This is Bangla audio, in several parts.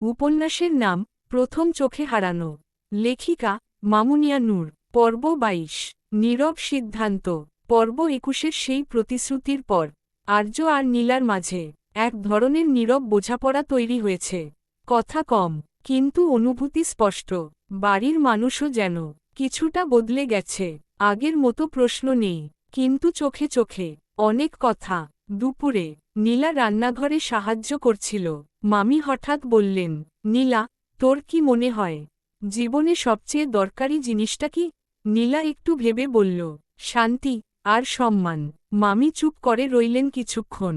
উপন্যাসের নাম প্রথম চোখে হারানো। লেখিকা মামুনিয়া নূর। পর্ব ২২ নীরব সিদ্ধান্ত। পর্ব ২১-এর সেই প্রতিশ্রুতির পর আর্য আর নীলার মাঝে এক ধরনের নীরব বোঝাপড়া তৈরি হয়েছে। কথা কম, কিন্তু অনুভূতি স্পষ্ট। বাড়ির মানুষও যেন কিছুটা বদলে গেছে। আগের মতো প্রশ্ন নেই, কিন্তু চোখে চোখে অনেক কথা। দুপুরে নীলা রান্নাঘরে সাহায্য করছিল। মামি হঠাৎ বললেন, নীলা, তোর কি মনে হয় জীবনে সবচেয়ে দরকারি জিনিসটা কি? নীলা একটু ভেবে বলল, শান্তি আর সম্মান। মামি চুপ করে রইলেন কিছুক্ষণ,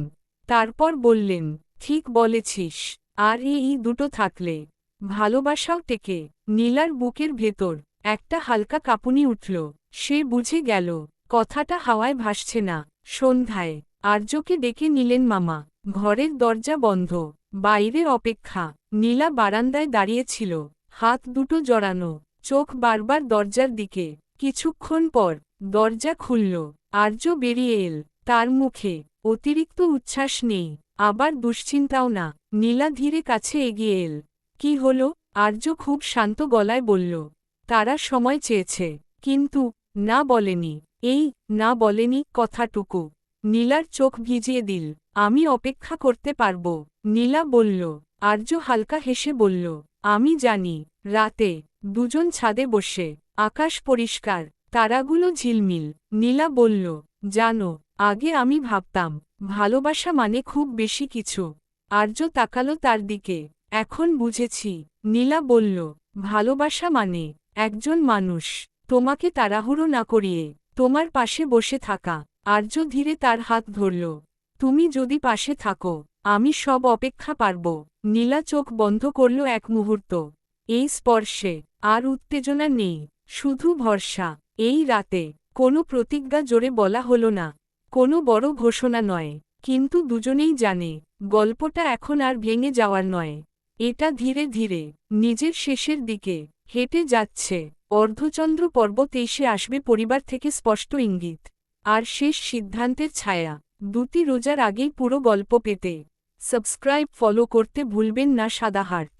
তারপর বললেন, ঠিক বলেছিস। আর এই দুটো থাকলে ভালোবাসাও টেকে। নীলার বুকের ভেতর একটা হালকা কাঁপুনি উঠল। সে বুঝে গেল কথাটা হাওয়ায় ভাসছে না। সন্ধ্যায় আর্যকে ডেকে নিলেন মামা। ঘরের দরজা বন্ধ, বাইরে অপেক্ষা। নীলা বারান্দায় দাঁড়িয়েছিল, হাত দুটো জড়ানো, চোখ বারবার দরজার দিকে। কিছুক্ষণ পর দরজা খুলল। আর্য বেরিয়ে এল। তার মুখে অতিরিক্ত উচ্ছ্বাস নেই, আবার দুশ্চিন্তাও না। নীলা ধীরে কাছে এগিয়ে এল। কি হলো? আর্য খুব শান্ত গলায় বলল, তারা সময় চেয়েছে, কিন্তু না বলেনি। এই না বলেনি কথাটুকু নীলার চোখ ভিজিয়ে দিল। আমি অপেক্ষা করতে পারব, নীলা বলল। আর্য হালকা হেসে বলল, আমি জানি। রাতে দুজন ছাদে বসে, আকাশ পরিষ্কার, তারাগুলো ঝিলমিল। নীলা বলল, জানো, আগে আমি ভাবতাম ভালোবাসা মানে খুব বেশি কিছু। আর্য তাকালো তার দিকে। এখন বুঝেছি। নীলা বলল, ভালোবাসা মানে একজন মানুষ তোমাকে তাড়াহুড়ো না করিয়ে তোমার পাশে বসে থাকা। আর্য ধীরে তার হাত ধরল। তুমি যদি পাশে থাকো, আমি সব অপেক্ষা পারব। নীলা চোখ বন্ধ করল এক মুহূর্ত। এই স্পর্শে আর উত্তেজনা নেই, শুধু ভরসা। এই রাতে কোনো প্রতিজ্ঞা জোরে বলা হলো না, কোনো বড় ঘোষণা নয়, কিন্তু দুজনেই জানে গল্পটা এখন আর ভেঙে যাওয়ার নয়। এটা ধীরে ধীরে নিজের শেষের দিকে হেঁটে যাচ্ছে। অর্ধচন্দ্র পর্ব ২৩-এ আসবে পরিবার থেকে স্পষ্ট ইঙ্গিত আর শেষ সিদ্ধান্তের ছায়া। দুটি রোজার আগেই পুরো গল্প পেতে সাবস্ক্রাইব ফলো করতে ভুলবেন না। সাদা হার্ট।